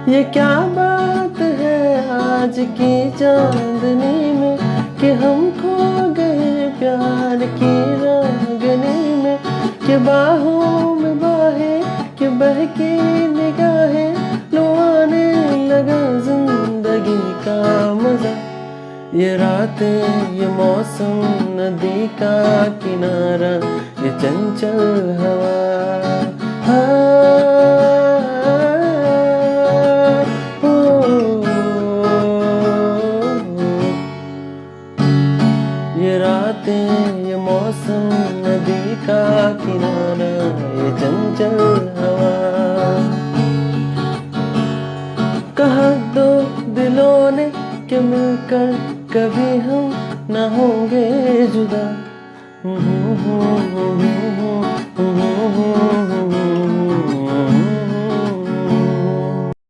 ये क्या बात है आज की चांदनी में कि हम खो गए प्यार की रागनी में, कि बाहों में बाहें कि बहकी निगाहें लो आने लगा जिंदगी का मजा। ये रातें ये मौसम नदी का किनारा ये चंचल हवा, ये रातें ये मौसम नदी का किनारा ये चंचल हवा। कहा दो दिलों ने कि मिलकर कभी हम न होंगे जुदा।